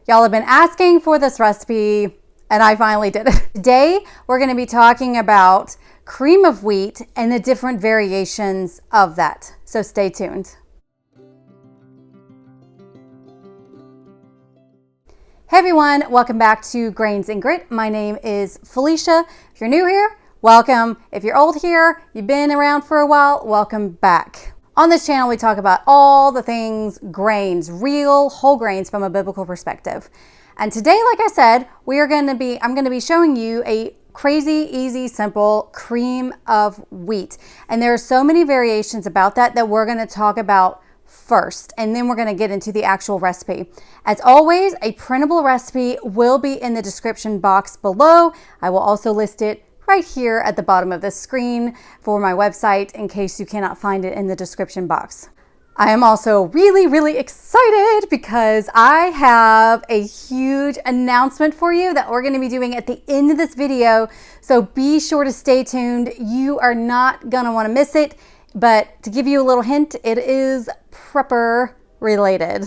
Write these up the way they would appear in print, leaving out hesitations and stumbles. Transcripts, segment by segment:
Y'all have been asking for this recipe and I finally did it. Today, we're gonna be talking about cream of wheat and the different variations of that. So stay tuned. Hey everyone, welcome back to Grains and Grit. My name is Felicia. If you're new here, welcome. If you're old here, you've been around for a while, welcome back. On this channel, we talk about all the things grains, real whole grains from a biblical perspective. And today, like I said, I'm gonna be showing you a crazy, easy, simple cream of wheat. And there are so many variations about that we're gonna talk about first, and then we're going to get into the actual recipe. As always, a printable recipe will be in the description box below. I will also list it right here at the bottom of the screen for my website in case you cannot find it in the description box. I am also really excited because I have a huge announcement for you that we're going to be doing at the end of this video. So be sure to stay tuned. You are not going to want to miss it. But to give you a little hint, it is prepper related.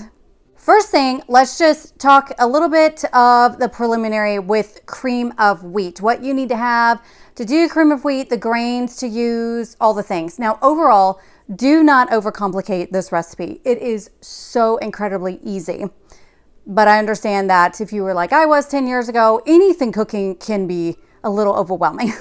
First thing, let's just talk a little bit of the preliminary with cream of wheat. What you need to have to do cream of wheat, the grains to use, all the things. Now, overall, do not overcomplicate this recipe. It is so incredibly easy. But I understand that if you were like I was 10 years ago, anything cooking can be a little overwhelming.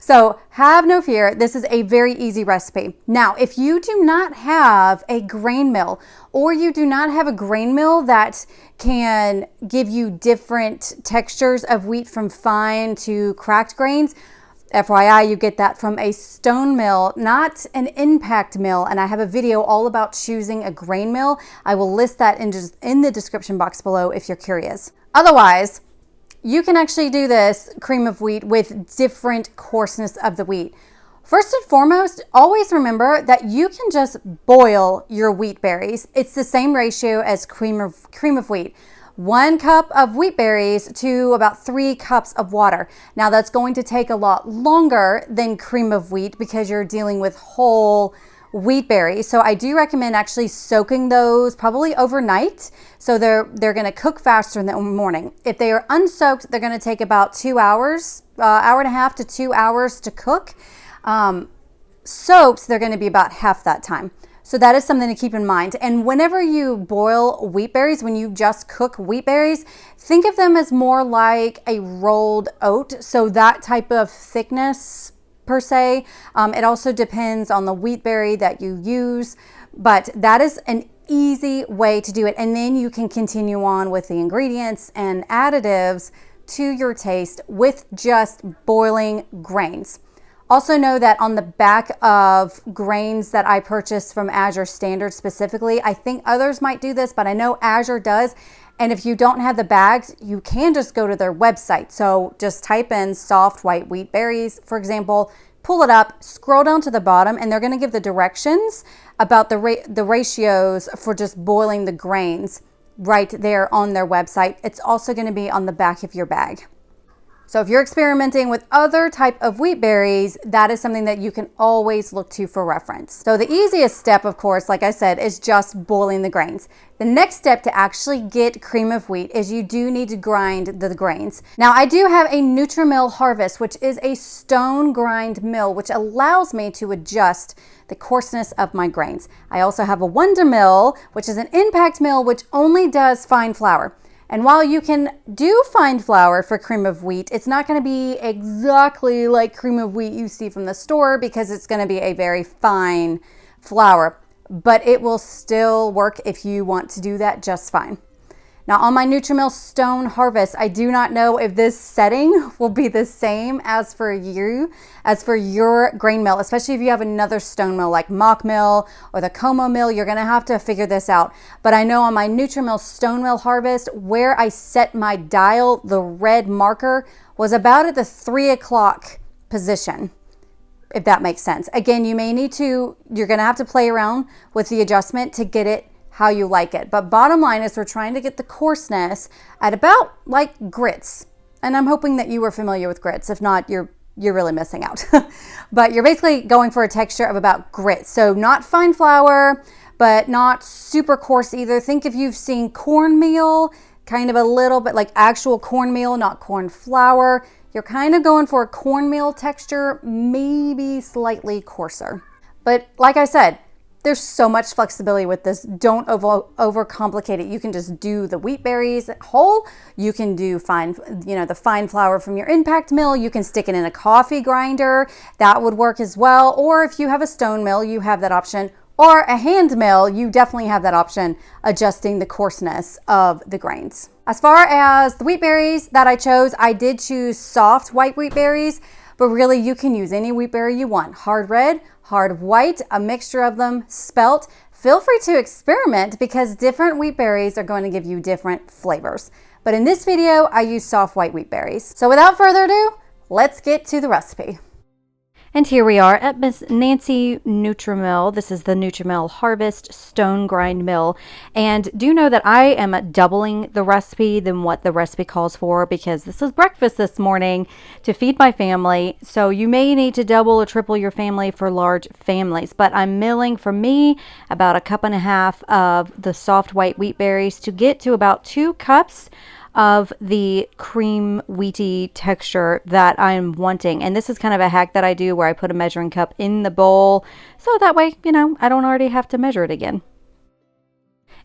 So have no fear, this is a very easy recipe. Now, if you do not have a grain mill, or you do not have a grain mill that can give you different textures of wheat from fine to cracked grains, FYI, you get that from a stone mill, not an impact mill. And I have a video all about choosing a grain mill. I will list that in the description box below if you're curious. Otherwise, you can actually do this cream of wheat with different coarseness of the wheat. First and foremost, always remember that you can just boil your wheat berries. It's the same ratio as cream of wheat. 1 cup of wheat berries to about 3 cups of water. Now that's going to take a lot longer than cream of wheat because you're dealing with whole wheat berries. So I do recommend actually soaking those probably overnight. So they're going to cook faster in the morning. If they are unsoaked, they're going to take about 2 hours, hour and a half to 2 hours to cook. Soaked, they're going to be about half that time. So that is something to keep in mind. And whenever you boil wheat berries, when you just cook wheat berries, think of them as more like a rolled oat. So that type of thickness per se. It also depends on the wheat berry that you use, but that is an easy way to do it. And then you can continue on with the ingredients and additives to your taste with just boiling grains. Also know that on the back of grains that I purchased from Azure Standard specifically, I think others might do this, but I know Azure does. And if you don't have the bags, you can just go to their website. So just type in soft white wheat berries, for example, pull it up, scroll down to the bottom, and they're going to give the directions about the ratios for just boiling the grains right there on their website. It's also going to be on the back of your bag. So if you're experimenting with other type of wheat berries, that is something that you can always look to for reference. So the easiest step, of course, like I said, is just boiling the grains. The next step to actually get cream of wheat is you do need to grind the grains. Now I do have a Nutrimill Harvest, which is a stone grind mill, which allows me to adjust the coarseness of my grains. I also have a Wonder Mill, which is an impact mill, which only does fine flour. And while you can do fine flour for cream of wheat, it's not going to be exactly like cream of wheat you see from the store because it's going to be a very fine flour, but it will still work if you want to do that just fine. Now on my Nutrimill Stone Harvest, I do not know if this setting will be the same as for your grain mill, especially if you have another stone mill like Mock Mill or the Como Mill. You're going to have to figure this out. But I know on my Nutrimill Stone Mill Harvest, where I set my dial, the red marker was about at the 3 o'clock position, if that makes sense. Again, you're going to have to play around with the adjustment to get it how you like it. But bottom line is we're trying to get the coarseness at about like grits. And I'm hoping that you were familiar with grits. If not, you're really missing out. But you're basically going for a texture of about grits. So not fine flour, but not super coarse either. Think if you've seen cornmeal, kind of a little bit like actual cornmeal, not corn flour. You're kind of going for a cornmeal texture, maybe slightly coarser. But like I said, there's so much flexibility with this. Don't overcomplicate it. You can just do the wheat berries whole. You can do fine, the fine flour from your impact mill. You can stick it in a coffee grinder. That would work as well. Or if you have a stone mill, you have that option. Or a hand mill, you definitely have that option, adjusting the coarseness of the grains. As far as the wheat berries that I chose, I did choose soft white wheat berries, but really you can use any wheat berry you want. Hard red, hard white, a mixture of them, spelt. Feel free to experiment because different wheat berries are going to give you different flavors. But in this video, I use soft white wheat berries. So without further ado, let's get to the recipe. And here we are at Miss Nancy Nutrimill. This is the Nutrimill Harvest Stone Grind Mill. And do know that I am doubling the recipe than what the recipe calls for because this is breakfast this morning to feed my family. So you may need to double or triple your family for large families. But I'm milling for me about 1.5 cups of the soft white wheat berries to get to about 2 cups of the cream wheaty texture that I'm wanting. And this is kind of a hack that I do where I put a measuring cup in the bowl so that way, I don't already have to measure it again.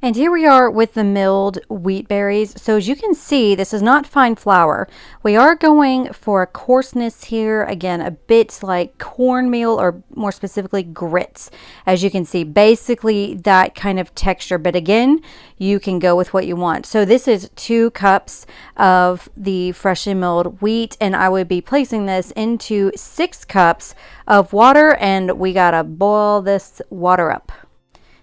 And here we are with the milled wheat berries. So as you can see, this is not fine flour. We are going for a coarseness here. Again, a bit like cornmeal or more specifically grits. As you can see, basically that kind of texture. But again, you can go with what you want. So this is 2 cups of the freshly milled wheat. And I would be placing this into 6 cups of water. And we gotta boil this water up.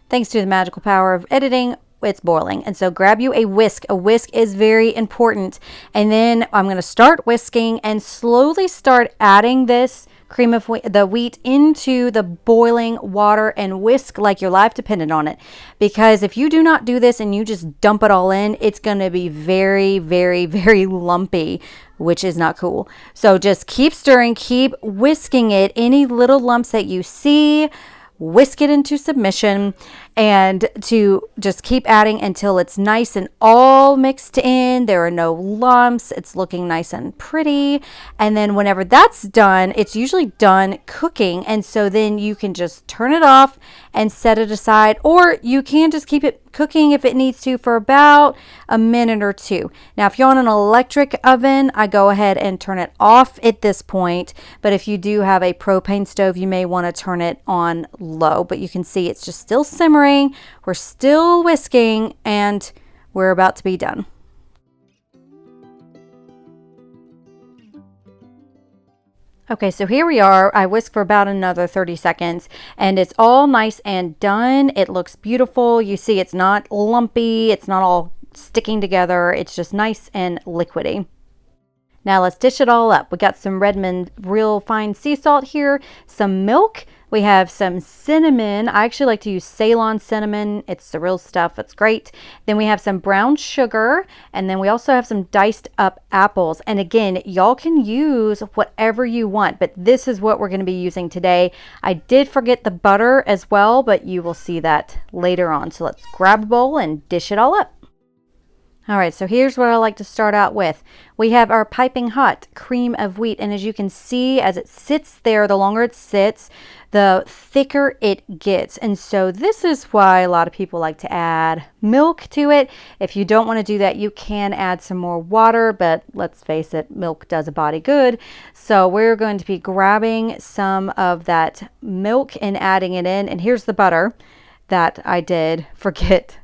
Thanks to the magical power of editing, it's boiling. And so grab you a whisk. A whisk is very important. And then I'm going to start whisking and slowly start adding this cream of the wheat into the boiling water and whisk like your life depended on it. Because if you do not do this and you just dump it all in, it's going to be very, very, very lumpy, which is not cool. So just keep stirring, keep whisking it. Any little lumps that you see, whisk it into submission and to just keep adding until it's nice and all mixed in. There are no lumps. It's looking nice and pretty. And then whenever that's done, it's usually done cooking. And so then you can just turn it off and set it aside, or you can just keep it cooking if it needs to for about a minute or 2. Now, if you're on an electric oven, I go ahead and turn it off at this point. But if you do have a propane stove, you may want to turn it on low. But you can see it's just still simmering. We're still whisking and we're about to be done. Okay, so here we are. I whisk for about another 30 seconds and it's all nice and done. It looks beautiful. You see it's not lumpy. It's not all sticking together. It's just nice and liquidy. Now let's dish it all up. We got some Redmond real fine sea salt here, some milk. We have some cinnamon. I actually like to use Ceylon cinnamon. It's the real stuff. It's great. Then we have some brown sugar. And then we also have some diced up apples. And again, y'all can use whatever you want, but this is what we're going to be using today. I did forget the butter as well, but you will see that later on. So let's grab a bowl and dish it all up. All right, so here's what I like to start out with. We have our piping hot cream of wheat. And as you can see, as it sits there, the longer it sits, the thicker it gets. And so this is why a lot of people like to add milk to it. If you don't want to do that, you can add some more water, but let's face it, milk does a body good. So we're going to be grabbing some of that milk and adding it in. And here's the butter that I did forget.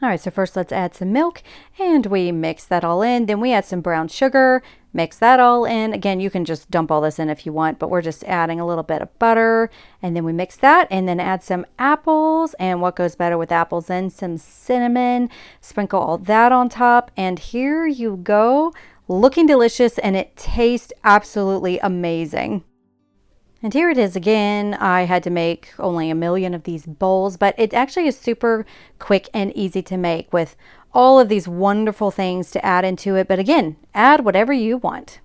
All right, so first let's add some milk and we mix that all in. Then we add some brown sugar, mix that all in. Again, you can just dump all this in if you want, but we're just adding a little bit of butter and then we mix that and then add some apples. And what goes better with apples than some cinnamon? Sprinkle all that on top and here you go. Looking delicious and it tastes absolutely amazing. And here it is again. I had to make only 1 million of these bowls, but it actually is super quick and easy to make with all of these wonderful things to add into it. But again, add whatever you want.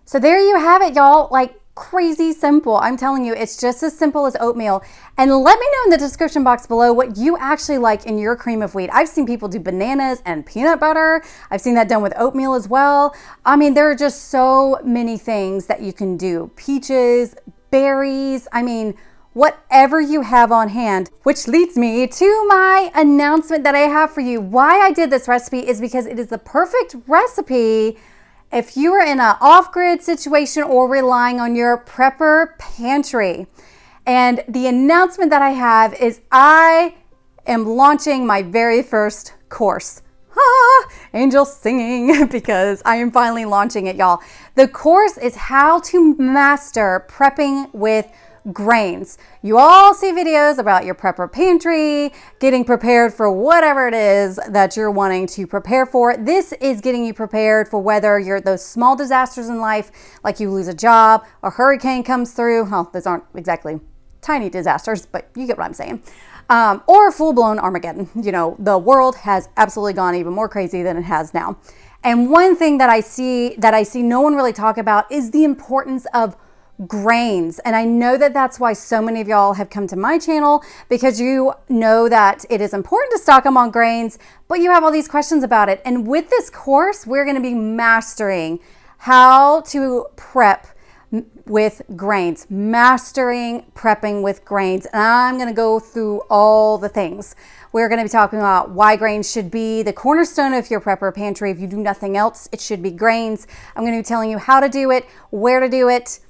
So there you have it, y'all. Like crazy simple. I'm telling you, it's just as simple as oatmeal. And let me know in the description box below what you actually like in your cream of wheat. I've seen people do bananas and peanut butter. I've seen that done with oatmeal as well. I mean, there are just so many things that you can do. Peaches, berries, I mean, whatever you have on hand, which leads me to my announcement that I have for you. Why I did this recipe is because it is the perfect recipe if you are in an off-grid situation or relying on your prepper pantry. And the announcement that I have is I am launching my very first course. Angel singing because I am finally launching it, y'all. The course is how to master prepping with grains. You all see videos about your prepper pantry, getting prepared for whatever it is that you're wanting to prepare for. This is getting you prepared for whether you're those small disasters in life, like you lose a job, a hurricane comes through. Well, those aren't exactly tiny disasters, but you get what I'm saying. Or full-blown Armageddon. You know, the world has absolutely gone even more crazy than it has now. And one thing that I see no one really talk about is the importance of grains. And I know that that's why so many of y'all have come to my channel, because you know that it is important to stock them on grains, but you have all these questions about it. And with this course, we're going to be mastering how to prep with grains, mastering prepping with grains. And I'm going to go through all the things. We're going to be talking about why grains should be the cornerstone of your prepper pantry. If you do nothing else, it should be grains. I'm going to be telling you how to do it, where to do it,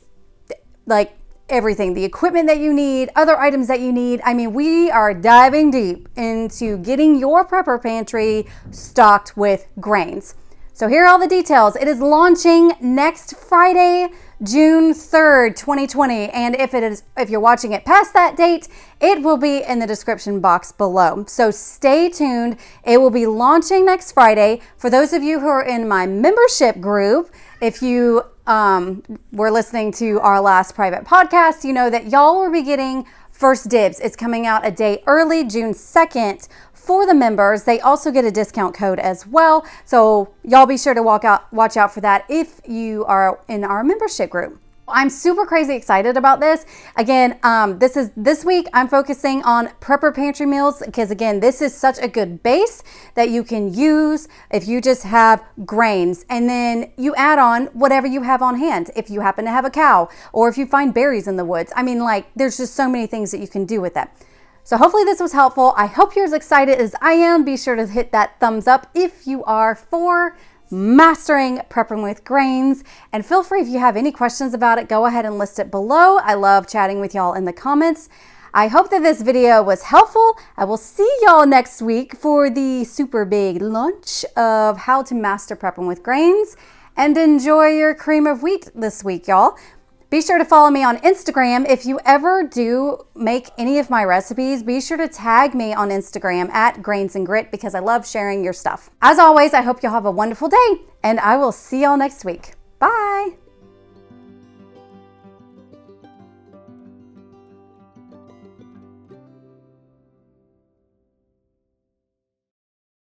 like everything, the equipment that you need, other items that you need. I mean, we are diving deep into getting your prepper pantry stocked with grains. So here are all the details. It is launching next Friday, June 3rd, 2020. And if you're watching it past that date, it will be in the description box below. So stay tuned. It will be launching next Friday. For those of you who are in my membership group, if you were listening to our last private podcast, you know that y'all will be getting first dibs. It's coming out a day early, June 2nd. For the members, they also get a discount code as well. So y'all be sure to watch out for that if you are in our membership group. I'm super crazy excited about this. Again, this week I'm focusing on prepper pantry meals because again, this is such a good base that you can use if you just have grains, and then you add on whatever you have on hand. If you happen to have a cow or if you find berries in the woods, I mean, like, there's just so many things that you can do with that. So hopefully this was helpful. I hope you're as excited as I am. Be sure to hit that thumbs up if you are for mastering prepping with grains, and feel free if you have any questions about it, go ahead and list it below. I love chatting with y'all in the comments. I hope that this video was helpful. I will see y'all next week for the super big launch of how to master prepping with grains, and enjoy your cream of wheat this week, y'all. Be sure to follow me on Instagram. If you ever do make any of my recipes, be sure to tag me on Instagram at Grains and Grit because I love sharing your stuff. As always, I hope you'll have a wonderful day, and I will see y'all next week. Bye.